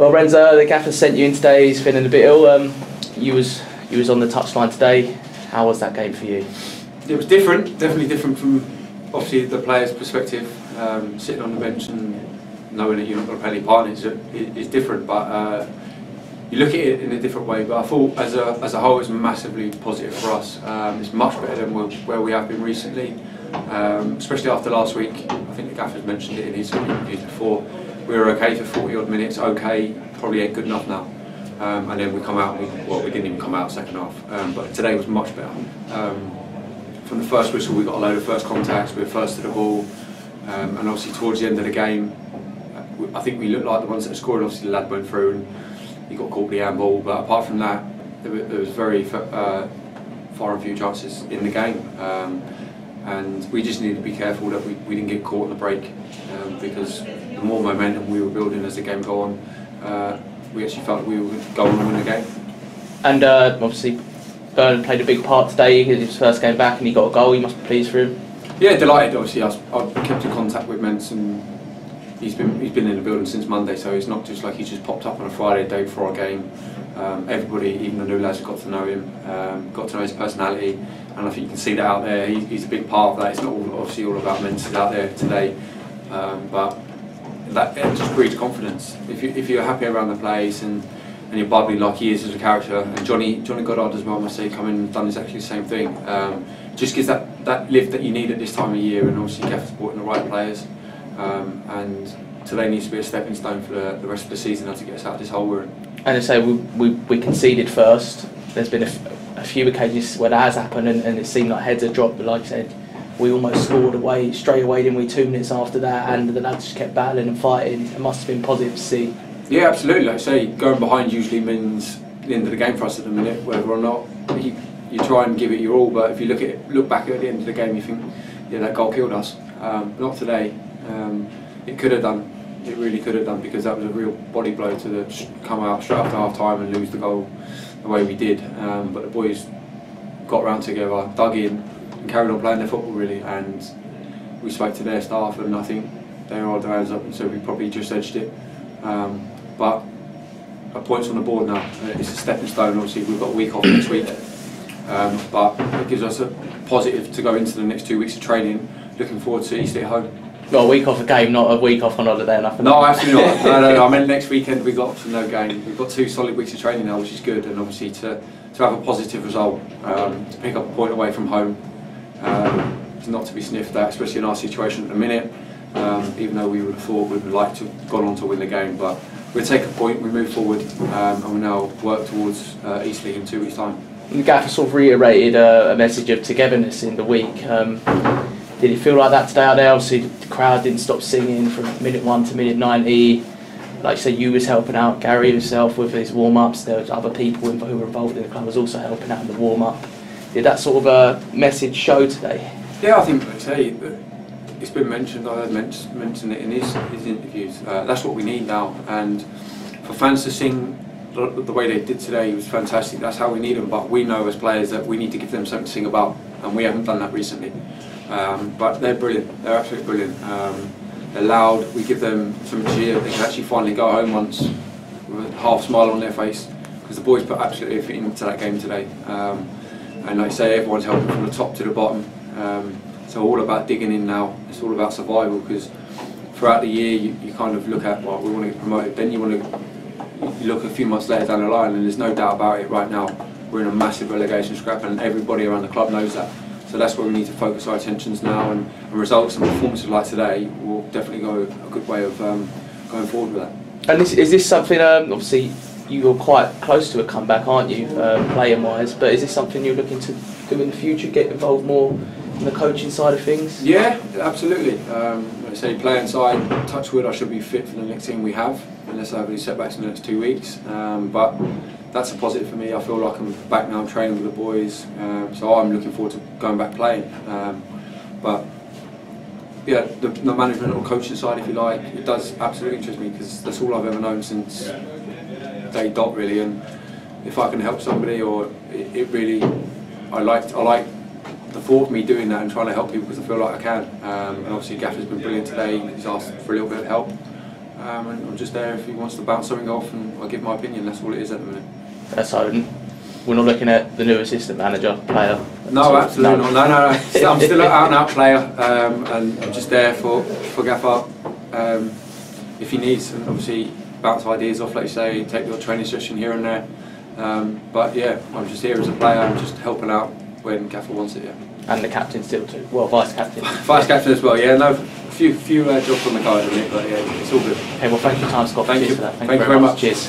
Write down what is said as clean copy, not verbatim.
Well, Renzo, the gaffer sent you in today. He's feeling a bit ill. You was on the touchline today. How was that game for you? It was different, definitely different from obviously the player's perspective. Sitting on the bench and knowing that you're not going to play any part is different, but you look at it in a different way. But I thought as a whole, it's massively positive for us. It's much better than where we have been recently, especially after last week. I think the gaffer's mentioned it in his interviews before. We were okay for 40 odd minutes. Okay, probably ain't good enough now. And then we come out. We didn't even come out second half. But today was much better. From the first whistle, we got a load of first contacts. We were first to the ball, and obviously towards the end of the game, I think we looked like the ones that scored. Obviously, the lad went through and he got caught with the handball. But apart from that, there was very far and few chances in the game, and we just needed to be careful that we didn't get caught in the break, because the more momentum we were building as the game go on, we actually felt we were going to win the game. And obviously, Byrne played a big part today. His first game back, and he got a goal. You must be pleased for him. Yeah, delighted. Obviously, I've kept in contact with Mence, and he's been in the building since Monday. So it's not just like he just popped up on a Friday day before our game. Everybody, even the new lads, got to know him, got to know his personality, and I think you can see that out there. He's a big part of that. It's not obviously all about Mence out there today, but that just breeds confidence. If you're happy around the place and you're bubbly like he is as a character, and Johnny Goddard as well, I must say, come in and done exactly the same thing. Just gives that lift that you need at this time of year, and obviously Gaffer's supporting the right players. And today needs to be a stepping stone for the rest of the season as to get us out of this hole we're in. And I say we conceded first. There's been a few occasions where that has happened, and it seemed like heads had dropped. But like I said, we almost scored straight away, didn't we? 2 minutes after that, and the lads just kept battling and fighting. It must have been positive to see. Yeah, absolutely. Like I say, going behind usually means the end of the game for us at the minute, whether or not you try and give it your all. But if you look back at the end of the game, you think, yeah, that goal killed us. Not today. It could have done. It really could have done, because that was a real body blow to come out straight after half time and lose the goal the way we did. But the boys got round together, dug in, and carried on playing their football really. And we spoke to their staff, and I think they rolled their hands up and said we probably just edged it. But a point's on the board now. It's a stepping stone. Obviously, we've got a week off next week, but it gives us a positive to go into the next 2 weeks of training. Looking forward to Easter at home. Well, a week off a game, not a week off on holiday or nothing. No, absolutely not. No, I meant next weekend we got no game. We've got 2 solid weeks of training now, which is good, and obviously to have a positive result, to pick up a point away from home, is not to be sniffed at, especially in our situation at the minute. Even though we would have thought we would like to have gone on to win the game, but we take a point, we move forward, and we now work towards Eastleigh in 2 weeks' time. The gaffer sort of reiterated a message of togetherness in the week. Did it feel like that today out there? Obviously the crowd didn't stop singing from minute 1 to minute 90. Like you say, you was helping out, Gary himself with his warm-ups. There was other people who were involved in the club was also helping out in the warm-up. Did that sort of a message show today? Yeah, I think, like I say, it's been mentioned. I heard mention it in his interviews. That's what we need now, and for fans to sing the way they did today was fantastic. That's how we need them. But we know as players that we need to give them something to sing about, and we haven't done that recently. But they're brilliant. They're absolutely brilliant. They're loud. We give them some cheer. They can actually finally go home once with a half smile on their face, because the boys put absolutely everything into that game today. And like I say, everyone's helping from the top to the bottom. So all about digging in now. It's all about survival, because throughout the year you kind of look at, well, we want to get promoted. Then you look a few months later down the line, and there's no doubt about it. Right now, we're in a massive relegation scrap, and everybody around the club knows that. So that's where we need to focus our attentions now, and results and performances like today will definitely go a good way of going forward with that. And is this something? Obviously, you're quite close to a comeback, aren't you, playing-wise? But is this something you're looking to do in the future? Get involved more in the coaching side of things? Yeah, absolutely. Like I say, playing side, touch wood, I should be fit for the next team we have, unless I have any setbacks in the next 2 weeks. But that's a positive for me. I feel like I'm back now, I'm training with the boys, so I'm looking forward to going back playing. But yeah, the management or coaching side, if you like, it does absolutely interest me, because that's all I've ever known since day dot really. And if I can help somebody, or it really, I like the thought of me doing that and trying to help people, because I feel like I can. And obviously Gaffer's been brilliant today. He's asked for a little bit of help. and I'm just there if he wants to bounce something off, and I give my opinion. That's all it is at the minute. So we're not looking at the new assistant manager, player? No, absolutely not. No. I'm still an out-and-out player, and I'm just there for Gaffer if he needs, and obviously bounce ideas off, like you say, take your training session here and there. But yeah, I'm just here as a player. I'm just helping out when Gaffer wants it. Yeah. And the captain still too. Well, vice captain. Vice captain as well. Yeah, no, a few jobs on the card, but yeah, it's all good. Okay, well, thank you, Scott. Thank you. For that. Thank you very much. Cheers.